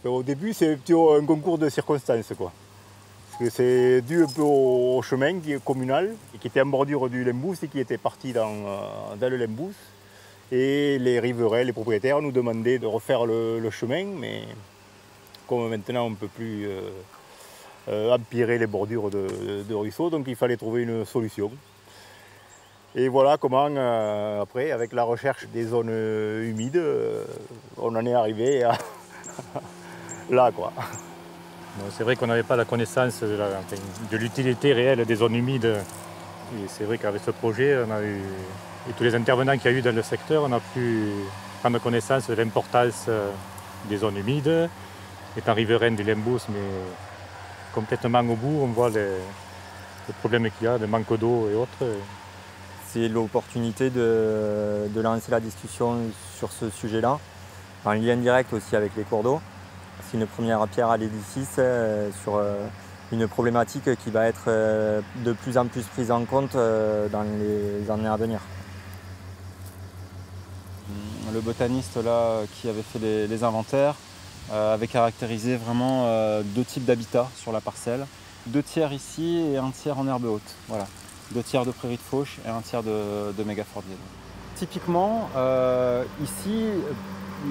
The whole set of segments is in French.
Au début, c'est plutôt un concours de circonstances, quoi. Parce que c'est dû un peu au chemin qui est communal, et qui était en bordure du Lembous et qui était parti dans le Lembous. Et les riverains, les propriétaires nous demandaient de refaire le chemin, mais comme maintenant on ne peut plus empirer les bordures de ruisseaux, donc il fallait trouver une solution. Et voilà comment, après, avec la recherche des zones humides, on en est arrivé à là, quoi. Bon, c'est vrai qu'on n'avait pas la connaissance de l'utilité réelle des zones humides. Et c'est vrai qu'avec ce projet, on a eu, et tous les intervenants qu'il y a eu dans le secteur, on a pu prendre connaissance de l'importance des zones humides. Étant riverain du Lembous, mais complètement au bout, on voit les problèmes qu'il y a de manque d'eau et autres. C'est l'opportunité de lancer la discussion sur ce sujet-là, en lien direct aussi avec les cours d'eau. C'est une première pierre à l'édifice sur une problématique qui va être de plus en plus prise en compte dans les années à venir. Le botaniste là, qui avait fait les inventaires avait caractérisé vraiment 2 types d'habitats sur la parcelle. 2 tiers ici et 1 tiers en herbe haute. Voilà. 2 tiers de prairie de fauche et 1 tiers de mégafordier. Typiquement, ici,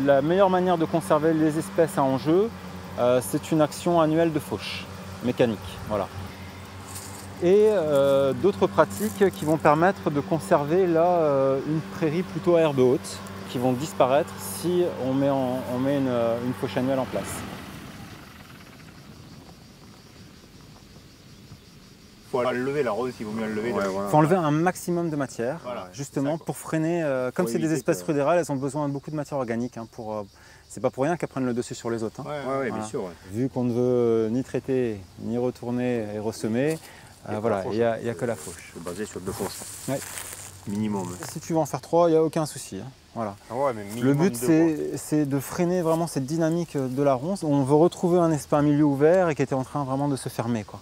la meilleure manière de conserver les espèces à enjeu, c'est une action annuelle de fauche mécanique. Voilà. Et d'autres pratiques qui vont permettre de conserver là une prairie plutôt à herbe haute, qui vont disparaître si on met une fauche annuelle en place. Il faut enlever la rose, il vaut mieux enlever. Il faut enlever un maximum de matière, voilà, justement pour freiner. Comme c'est des espèces rudérales, elles ont besoin de beaucoup de matière organique. Hein, c'est pas pour rien qu'elles prennent le dessus sur les autres. Hein. Voilà. Bien sûr. Ouais. Vu qu'on ne veut ni traiter, ni retourner et ressemer, voilà, il n'y a que la fauche. C'est basé sur 2 fauches. Ouais. Minimum. Si tu veux en faire 3, il n'y a aucun souci. Hein. Voilà. Ah ouais, mais le but, c'est de freiner vraiment cette dynamique de la ronce. On veut retrouver un milieu ouvert et qui était en train vraiment de se fermer, quoi.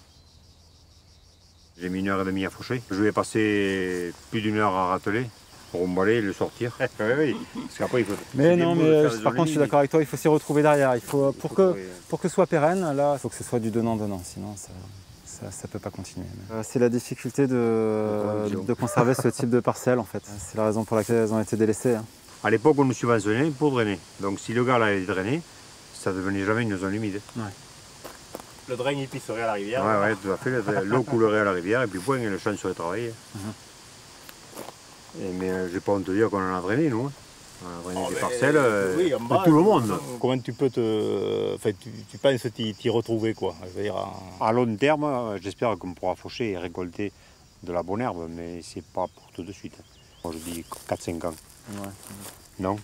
J'ai mis 1h30 à faucher. Je vais passer plus d'1 heure à rateler pour emballer et le sortir. Oui, parce qu'après, il faut... Mais non, mais par contre, je suis d'accord avec toi, il faut s'y retrouver derrière. Il faut, pour que ce soit pérenne, là, il faut que ce soit du donnant-donnant, sinon ça ne peut pas continuer. C'est la difficulté de conserver ce type de parcelle, en fait. C'est la raison pour laquelle elles ont été délaissées. Hein. À l'époque, on nous subventionnait pour drainer. Donc si le gars là, il drainait, ça ne devenait jamais une zone humide. Ouais. Le drain, il pisserait à la rivière. Ouais, tout à fait. L'eau coulerait à la rivière et puis point, le champ serait travaillé. Mais je n'ai pas honte de dire qu'on en a drainé, nous. On a drainé des parcelles oui, en bas, de tout le monde. Comment tu peux enfin, tu penses t'y retrouver, quoi. Je veux dire, À long terme, j'espère qu'on pourra faucher et récolter de la bonne herbe, mais c'est pas pour tout de suite. Moi, je dis 4-5 ans. Ouais. Non.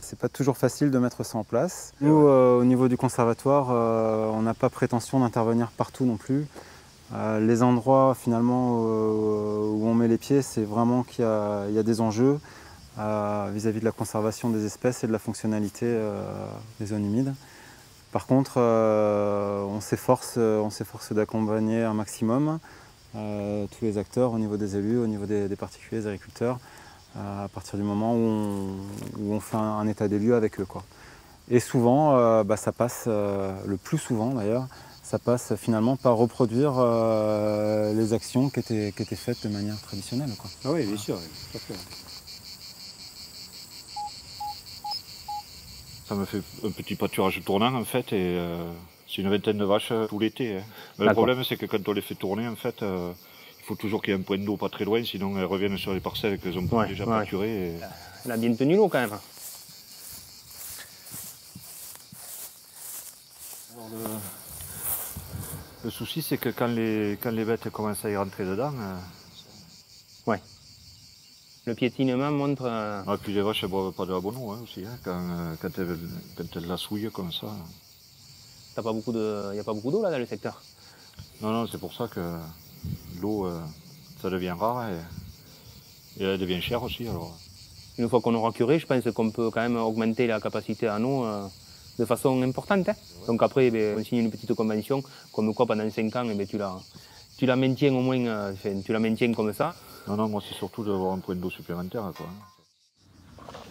C'est pas toujours facile de mettre ça en place. Nous, au niveau du conservatoire, on n'a pas prétention d'intervenir partout non plus. Les endroits finalement où on met les pieds, c'est vraiment qu'il y a des enjeux vis-à-vis de la conservation des espèces et de la fonctionnalité des zones humides. Par contre, on s'efforce d'accompagner un maximum tous les acteurs au niveau des élus, au niveau des particuliers, des agriculteurs, à partir du moment où on fait un état des lieux avec eux, quoi. Et souvent, ça passe, le plus souvent d'ailleurs, ça passe finalement par reproduire les actions qui étaient faites de manière traditionnelle, quoi. Ah oui, bien sûr, tout à fait. Ça me fait un petit pâturage tournant en fait, et c'est une vingtaine de vaches tout l'été. Hein. Le problème, c'est que quand on les fait tourner, en fait, il faut toujours qu'il y ait un point d'eau pas très loin, sinon elles reviennent sur les parcelles qu'elles ont déjà pâturées. Et... Elle a bien tenu l'eau quand même. Alors, le souci, c'est que quand les bêtes commencent à y rentrer dedans... Ouais. Le piétinement montre... Et puis les vaches ne boivent pas de la bonne eau hein, aussi, hein, quand elles la souillent comme ça. Il n'y a pas beaucoup d'eau là dans le secteur. Non, c'est pour ça que l'eau, ça devient rare et elle devient chère aussi. Alors. Une fois qu'on aura curé, je pense qu'on peut quand même augmenter la capacité en eau de façon importante. Hein. Donc après, on signe une petite convention, comme quoi pendant 5 ans, tu la maintiens au moins, tu la maintiens comme ça. Non, moi c'est surtout d'avoir un point d'eau supplémentaire, quoi.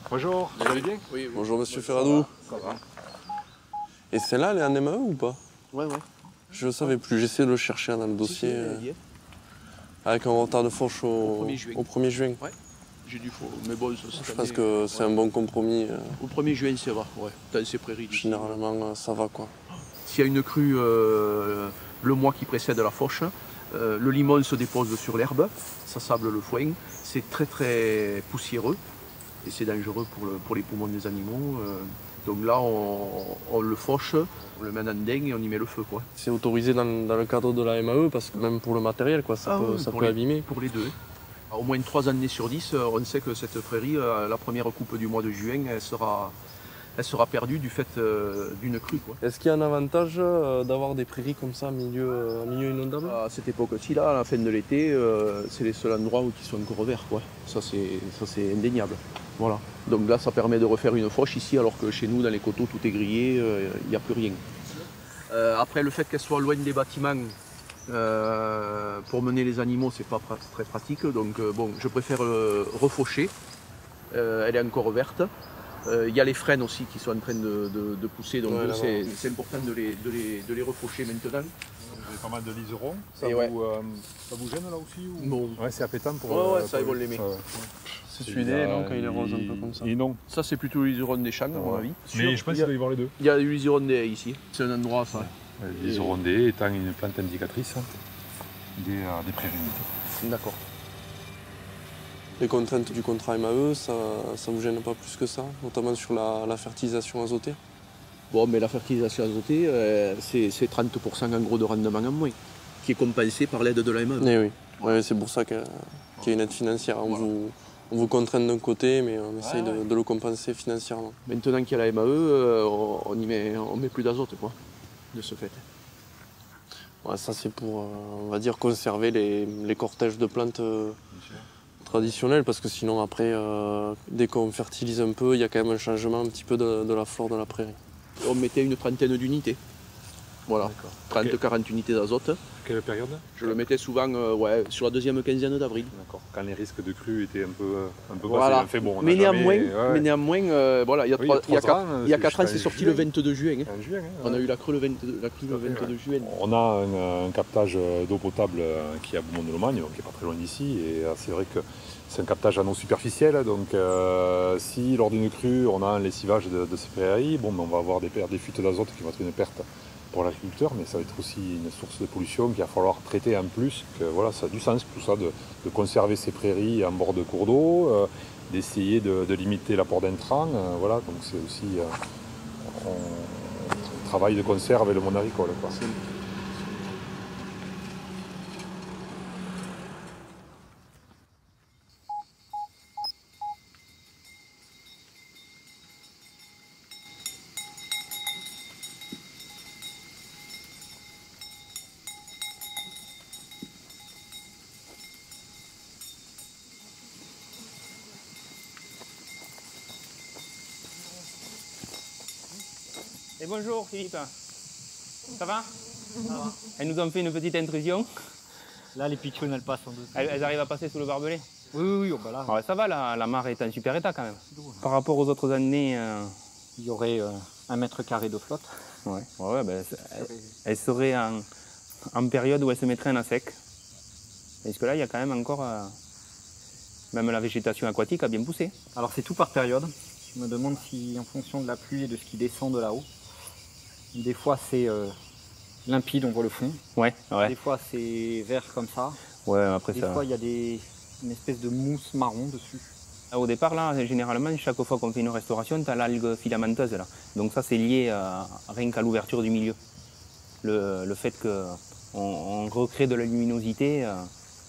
Bonjour, vous allez bien? Oui, bonjour Monsieur Ferradou. Ça va. Et celle-là, elle est en MAE ou pas? Ouais. Je ne savais plus, j'essaie de le chercher dans le dossier. Avec un retard de fourche au 1er juin. Ouais, j'ai du faux. Mais bon, je pense que c'est un bon compromis. Au 1er juin, ça va, ouais, dans ces prairies. Généralement, ça va quoi. S'il y a une crue le mois qui précède la fauche, le limon se dépose sur l'herbe, ça sable le foin, c'est très très poussiéreux et c'est dangereux pour les poumons des animaux. Donc là, on le fauche, on le met en dingue et on y met le feu, quoi. C'est autorisé dans le cadre de la MAE parce que même pour le matériel, quoi, ça peut abîmer. Pour les deux. Alors, au moins 3 années sur 10, on sait que cette prairie, la première coupe du mois de juin, elle sera perdue du fait d'une crue, quoi. Est-ce qu'il y a un avantage d'avoir des prairies comme ça en milieu inondable? À cette époque-ci, là, à la fin de l'été, c'est les seuls endroits où ils sont encore verts, quoi. Ça c'est indéniable. Voilà. Donc là, ça permet de refaire une fauche ici, alors que chez nous, dans les coteaux, tout est grillé, il n'y a plus rien. Après, le fait qu'elle soit loin des bâtiments, pour mener les animaux, c'est pas très pratique. Donc bon, je préfère refaucher. Elle est encore verte. Il y a les frênes aussi qui sont en train de pousser, donc c'est important de les refaucher maintenant. Vous avez pas mal de liserons, ça vous gêne là aussi ou... Non. Ouais, c'est appétant pour... ça ils vont l'aimer. C'est celui-là, non, quand il est rose un peu comme ça. Et non. Ça c'est plutôt le liseron des champs, à mon avis. Mais je pense qu'il va y avoir les deux. Il y a du liseron des haies ici, c'est un endroit ça. Le liseron des haies étant une plante indicatrice des prairies humides. D'accord. Les contraintes du contrat MAE, ça ne vous gêne pas plus que ça, notamment sur la fertilisation azotée? Bon, mais la fertilisation azotée, c'est 30% en gros de rendement en moins, qui est compensé par l'aide de la MAE. Eh oui, c'est pour ça qu'il y a une aide financière. On vous contraint d'un côté, mais on essaye de le compenser financièrement. Maintenant qu'il y a la MAE, on met plus d'azote, quoi, de ce fait. Ouais, ça c'est pour, on va dire, conserver les cortèges de plantes traditionnelles, parce que sinon après, dès qu'on fertilise un peu, il y a quand même un changement un petit peu de la flore de la prairie. On mettait une trentaine d'unités. Voilà, 30-40 unités d'azote. Quelle période? Je le mettais souvent sur la deuxième quinzaine d'avril. D'accord. Quand les risques de crue étaient un peu voilà. passés. Bon, mais néanmoins, voilà, il y a 4 ans, c'est sorti le 22 juin. En juin, on a eu la crue le 22 juin. On a un captage d'eau potable qui est à Beaumont-de-Lomagne, qui n'est pas très loin d'ici. Et c'est vrai que c'est un captage à eau superficielle. Donc si lors d'une crue, on a un lessivage de ces prairies, bon, on va avoir des fuites d'azote qui vont être une perte pour l'agriculteur, mais ça va être aussi une source de pollution qu'il va falloir traiter en plus. Que, voilà, ça a du sens tout ça de conserver ces prairies en bord de cours d'eau, d'essayer de limiter l'apport d'intrants. Voilà, donc c'est aussi un travail de conserve et le monde agricole, quoi. Et bonjour Philippe, ça va? Elles nous ont fait une petite intrusion. Là les pitchounes elles passent en doute. Elles arrivent à passer sous le barbelé? Oui, bah là. Ouais, ça va, la mare est en super état quand même. Par rapport aux autres années... Il y aurait 1 mètre carré de flotte. Ben, elle serait en période où elle se mettrait en à sec. Parce que là il y a quand même encore... même la végétation aquatique a bien poussé. Alors c'est tout par période. Je me demande si en fonction de la pluie et de ce qui descend de là-haut, des fois c'est limpide, on voit le fond. Ouais. Des fois c'est vert comme ça. Ouais, après des ça... fois il y a une espèce de mousse marron dessus. Au départ, là, généralement, chaque fois qu'on fait une restauration, tu as l'algue filamenteuse là. Donc ça, c'est lié rien qu'à l'ouverture du milieu. Le fait qu'on recrée de la luminosité,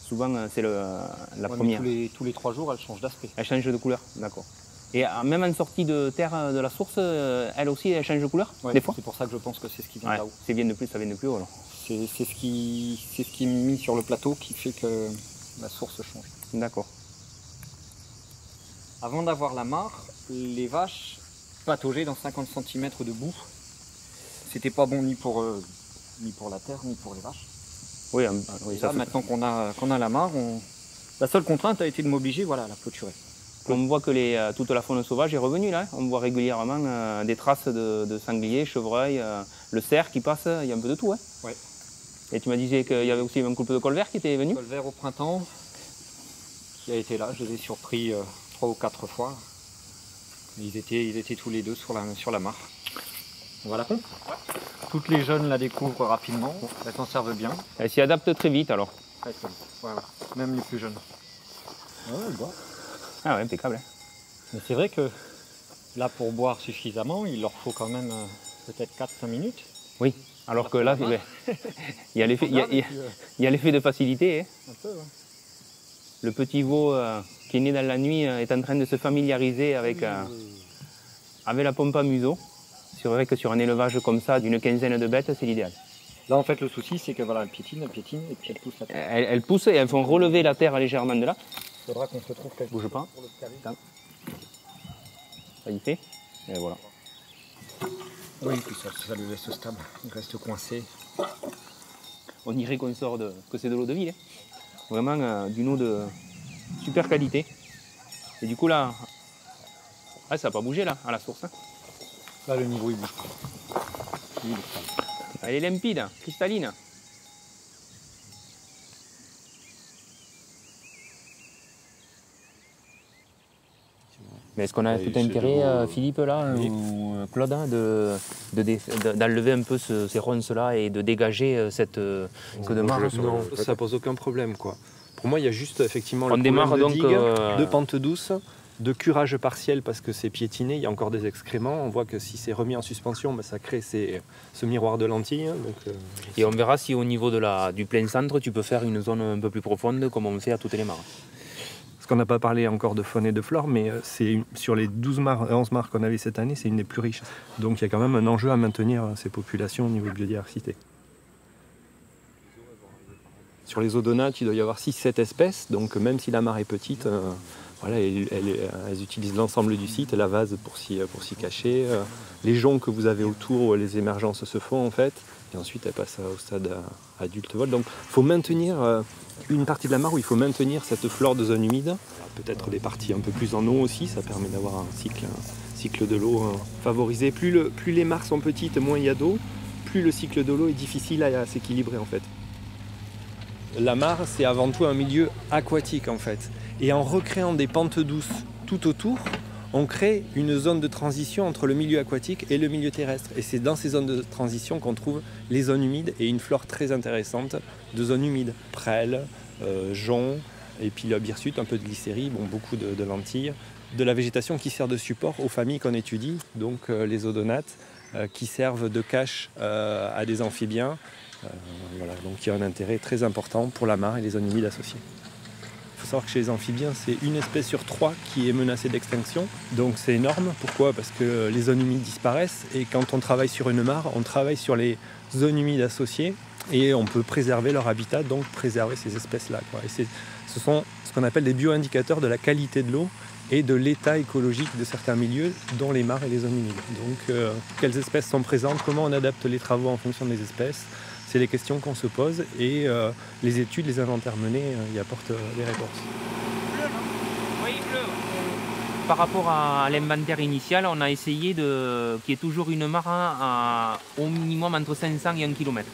souvent c'est la première. Tous les 3 jours, elle change d'aspect. Elle change de couleur, d'accord. Et même en sortie de terre de la source, elle aussi, elle change de couleur, des fois. C'est pour ça que je pense que c'est ce qui vient de là-haut. Ça vient de plus haut alors. C'est ce qui est mis sur le plateau qui fait que la source change. D'accord. Avant d'avoir la mare, les vaches pataugeaient dans 50 cm de boue. C'était pas bon ni pour la terre, ni pour les vaches. Oui, ça, maintenant qu'on a la mare, la seule contrainte a été de m'obliger à la clôturer. On voit que toute la faune sauvage est revenue là. On voit régulièrement des traces de sangliers, chevreuils, le cerf qui passe, il y a un peu de tout. Hein. Ouais. Et tu m'as dit qu'il y avait aussi un couple de colverts qui étaient venus. Colvert au printemps, qui a été là, je les ai surpris 3 ou 4 fois. Ils étaient tous les deux sur la mare. On va la pompe. Toutes les jeunes la découvrent rapidement, elles s'en servent bien. Elles s'y adaptent très vite alors. Voilà. Même les plus jeunes. Ouais, elle boit. Ah ouais, impeccable. Mais c'est vrai que là, pour boire suffisamment, il leur faut quand même peut-être 4-5 minutes. Oui, alors que là, il y a l'effet de facilité. Hein. Un peu, ouais. Le petit veau qui est né dans la nuit est en train de se familiariser avec la pompe à museau. C'est vrai que sur un élevage comme ça, d'une quinzaine de bêtes, c'est l'idéal. Là, en fait, le souci, c'est que voilà, elle piétine, et puis elle pousse la terre. Elle pousse et elles font relever la terre légèrement de là. Il faudra qu'on se trouve quelque Bouge pas. Ça y fait. Et voilà. Oui, puis ça le laisse stable. Il reste coincé. On dirait qu'on sort que c'est de l'eau de vie. Hein. Vraiment d'une eau de super qualité. Et du coup là, ça n'a pas bougé là, à la source. Hein. Là, le niveau, il bouge pas. Elle est limpide, cristalline. Mais est-ce qu'on a tout intérêt, Philippe, là, ou Claude, hein, d'enlever un peu ces ronces-là et de dégager cette queue de mare? Non, ça pose aucun problème, quoi. Pour moi, il y a juste effectivement le problème de donc, digue, de pente douce, de curage partiel parce que c'est piétiné, il y a encore des excréments. On voit que si c'est remis en suspension, ça crée ce miroir de lentilles. Donc, et on verra si au niveau du plein centre, tu peux faire une zone un peu plus profonde comme on fait à toutes les mares. Parce qu'on n'a pas parlé encore de faune et de flore, mais sur les 11 mares qu'on avait cette année, c'est une des plus riches. Donc il y a quand même un enjeu à maintenir ces populations au niveau de biodiversité. Sur les odonates, il doit y avoir 6-7 espèces, donc même si la mare est petite, voilà, elles utilisent l'ensemble du site, la vase pour s'y cacher. Les joncs que vous avez autour, les émergences se font en fait, et ensuite elles passent au stade adulte vol. Donc il faut maintenir une partie de la mare où il faut maintenir cette flore de zone humide. Peut-être des parties un peu plus en eau aussi, ça permet d'avoir un cycle de l'eau favorisé. Plus les mares sont petites, moins il y a d'eau, plus le cycle de l'eau est difficile à s'équilibrer en fait. La mare, c'est avant tout un milieu aquatique en fait. Et en recréant des pentes douces tout autour, on crée une zone de transition entre le milieu aquatique et le milieu terrestre. Et c'est dans ces zones de transition qu'on trouve les zones humides et une flore très intéressante de zones humides. Prêles, joncs, et puis la birsute, un peu de glycérie, beaucoup de lentilles. De la végétation qui sert de support aux familles qu'on étudie, donc les odonates, qui servent de cache à des amphibiens. Voilà, donc il y a un intérêt très important pour la mare et les zones humides associées. Il faut savoir que chez les amphibiens, c'est une espèce sur 3 qui est menacée d'extinction. Donc c'est énorme. Pourquoi? Parce que les zones humides disparaissent et quand on travaille sur une mare, on travaille sur les zones humides associées et on peut préserver leur habitat, donc préserver ces espèces-là. Et ce sont ce qu'on appelle des bioindicateurs de la qualité de l'eau et de l'état écologique de certains milieux, dont les mares et les zones humides. Donc quelles espèces sont présentes, comment on adapte les travaux en fonction des espèces. C'est les questions qu'on se pose et les études, les inventaires menés y apportent des réponses. Oui, il pleut. Par rapport à l'inventaire initial, on a essayé qu'il y ait toujours une mare au minimum entre 500 et 1 km.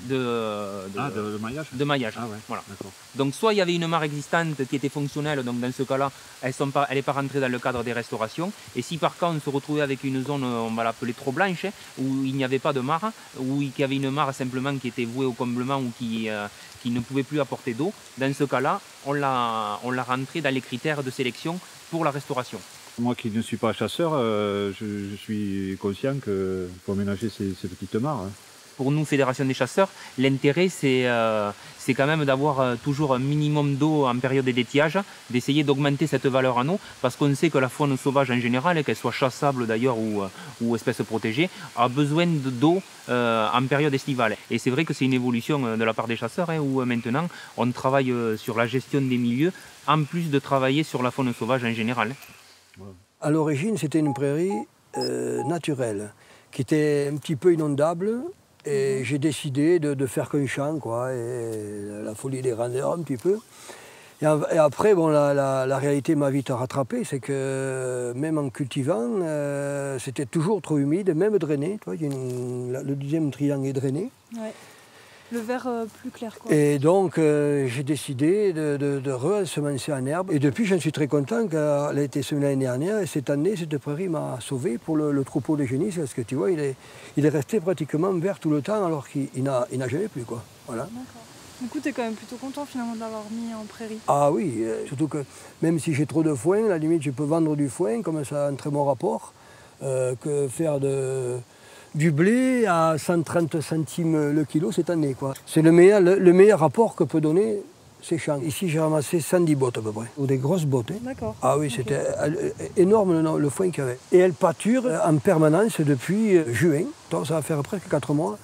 De maillage. De maillage. Ah ouais, voilà. D'accord. Donc soit il y avait une mare existante qui était fonctionnelle, donc dans ce cas-là, elle n'est pas rentrée dans le cadre des restaurations. Et si par contre on se retrouvait avec une zone, on va l'appeler trop blanche, où il n'y avait pas de mare, ou qu'il y avait une mare simplement qui était vouée au comblement ou qui ne pouvait plus apporter d'eau, dans ce cas-là, on l'a rentrée dans les critères de sélection pour la restauration. Moi qui ne suis pas chasseur, je suis conscient qu'il faut aménager ces petites mares. Hein. Pour nous, Fédération des chasseurs, l'intérêt, c'est quand même d'avoir toujours un minimum d'eau en période d'étiage, d'essayer d'augmenter cette valeur en eau, parce qu'on sait que la faune sauvage en général, qu'elle soit chassable d'ailleurs ou espèce protégée, a besoin d'eau en période estivale. Et c'est vrai que c'est une évolution de la part des chasseurs, où maintenant, on travaille sur la gestion des milieux, en plus de travailler sur la faune sauvage en général. À l'origine, c'était une prairie naturelle, qui était un petit peu inondable. Et j'ai décidé de faire qu'un champ, quoi, et la folie des grandeurs un petit peu. Et après, bon, la réalité m'a vite rattrapé, c'est que même en cultivant, c'était toujours trop humide, même drainé. Tu vois, le deuxième triangle est drainé. Ouais. Le vert plus clair, quoi. Et donc, j'ai décidé de re-semencer en herbe. Et depuis, j'en suis très content qu'elle a été semée l'année dernière. Et cette année, cette prairie m'a sauvé pour le troupeau de génisses. Parce que tu vois, il est resté pratiquement vert tout le temps, alors qu'il n'a jamais plu, quoi. Voilà. Du coup, tu es quand même plutôt content finalement de l'avoir mis en prairie. Ah oui, surtout que même si j'ai trop de foin, à la limite, je peux vendre du foin, comme ça a un très bon rapport, que faire du blé à 130 centimes le kilo cette année, quoi. C'est le meilleur rapport que peut donner ces champs. Ici, j'ai ramassé 110 bottes à peu près, ou des grosses bottes. Hein. D'accord. Ah oui, c'était énorme le foin qu'il y avait. Et elle pâture en permanence depuis juin, donc ça va faire presque 4 mois.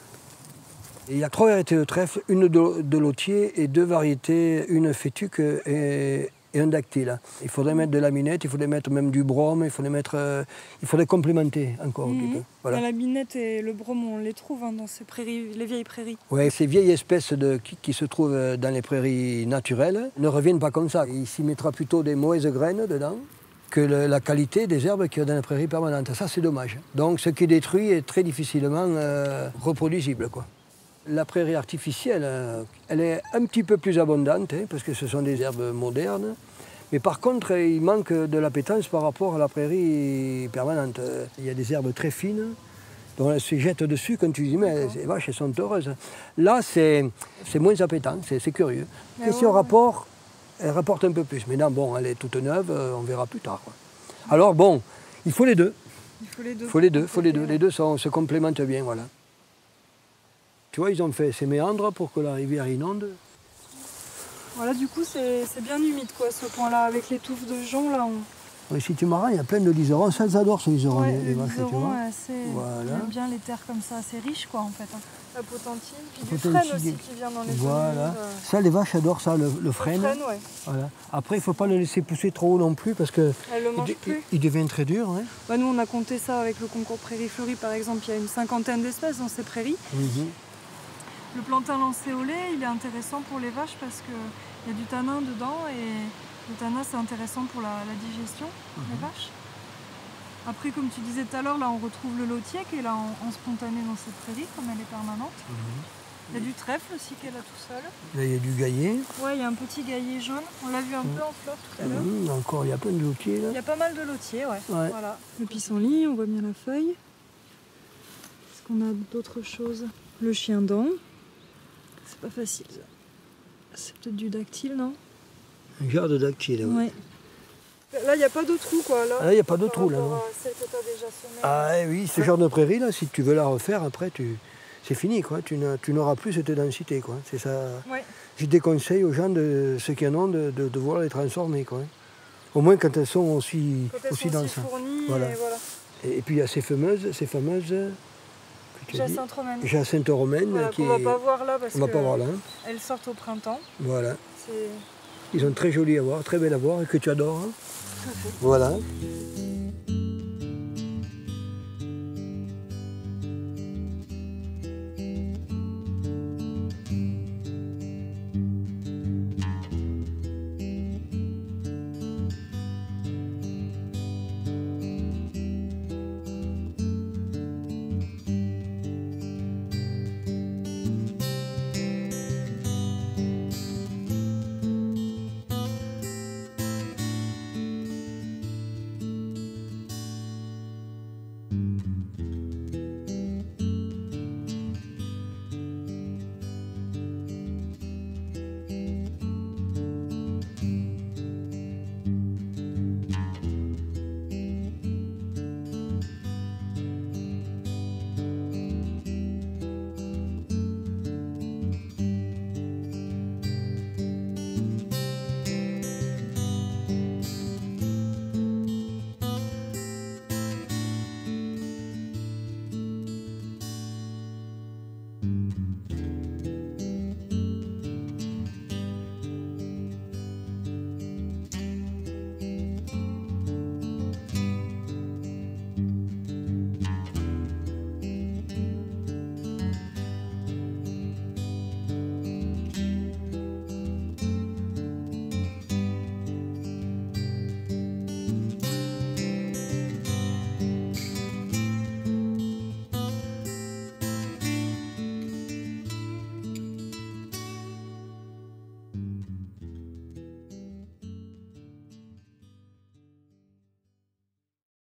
Et il y a 3 variétés de trèfle, une de lotier et 2 variétés, une fétuque et un dactyle. Il faudrait mettre de la minette, il faudrait mettre même du brome, il faudrait complémenter encore un petit peu. Voilà. La minette et le brome, on les trouve dans ces prairies, les vieilles prairies. Oui, ces vieilles espèces qui se trouvent dans les prairies naturelles ne reviennent pas comme ça. Il s'y mettra plutôt des mauvaises graines dedans que la qualité des herbes qu'il y a dans les prairies permanentes. Ça, c'est dommage. Donc ce qui est détruit est très difficilement reproduisible, quoi. La prairie artificielle, elle est un petit peu plus abondante, hein, parce que ce sont des herbes modernes. Mais par contre, il manque de l'appétence par rapport à la prairie permanente. Il y a des herbes très fines, dont elles se jettent dessus quand tu dis, mais les vaches, elles sont heureuses. Là, c'est moins appétant, c'est curieux. Question rapport, elle rapporte un peu plus. Maintenant, bon, elle est toute neuve, on verra plus tard, quoi. Alors bon, il faut les deux. Il faut les deux. Faut les deux. Les deux se complémentent bien, voilà. Tu vois, ils ont fait ces méandres pour que la rivière inonde. Voilà, du coup, c'est bien humide, quoi, ce coin-là, avec les touffes de jonc, là. Oui, si tu marras, il y a plein de liserons. Ça, ils adorent ce liseron, les vaches, tu vois. Voilà. J'aime bien les terres comme ça, assez riches, quoi, en fait. Hein. La potentine, puis du frêne aussi qui vient dans les Voilà. Ça, les vaches adorent ça, le frêne. Le frêne, ouais. Voilà. Après, il ne faut pas le laisser pousser trop haut non plus, parce que il devient très dur. Hein. Bah, nous, on a compté ça avec le concours Prairie Fleurie, par exemple. Il y a une 50aine d'espèces dans ces prairies. Le plantain lancé au lait, il est intéressant pour les vaches parce qu'il y a du tanin dedans et le tanin c'est intéressant pour la digestion des vaches. Après, comme tu disais tout à l'heure, là on retrouve le lotier qui est là en spontané dans cette prairie, comme elle est permanente. Il y a du trèfle aussi qui est là tout seul. Là il y a du gaillet. Ouais, il y a un petit gaillet jaune. On l'a vu un peu en fleur tout à l'heure. Encore, il y a plein de lotiers là. Il y a pas mal de lotiers, ouais. Voilà. Le pissenlit, on voit bien la feuille. Est-ce qu'on a d'autres choses? Le chien-dent. C'est pas facile. C'est peut-être du dactyle, non? Un genre de dactyle, oui. Ouais. Là, il n'y a pas de trou, quoi. Là, il n'y a pas de trou, là, non. Celle que tu as déjà semée. Ah oui, ce genre de prairie, là, si tu veux la refaire, après, c'est fini, quoi. Tu n'auras plus cette densité, quoi. C'est ça. Ouais. Je déconseille aux gens, ceux qui en ont, de vouloir les transformer, quoi. Au moins quand elles sont aussi denses. Fournies, voilà. Et puis il y a ces fameuses Jacinthe-romaine. Jacinthe-romaine. Voilà, qu'on ne va pas voir là parce qu'elles sortent au printemps. Voilà. Ils sont très jolis à voir, très belles à voir et que tu adores. Hein. Voilà.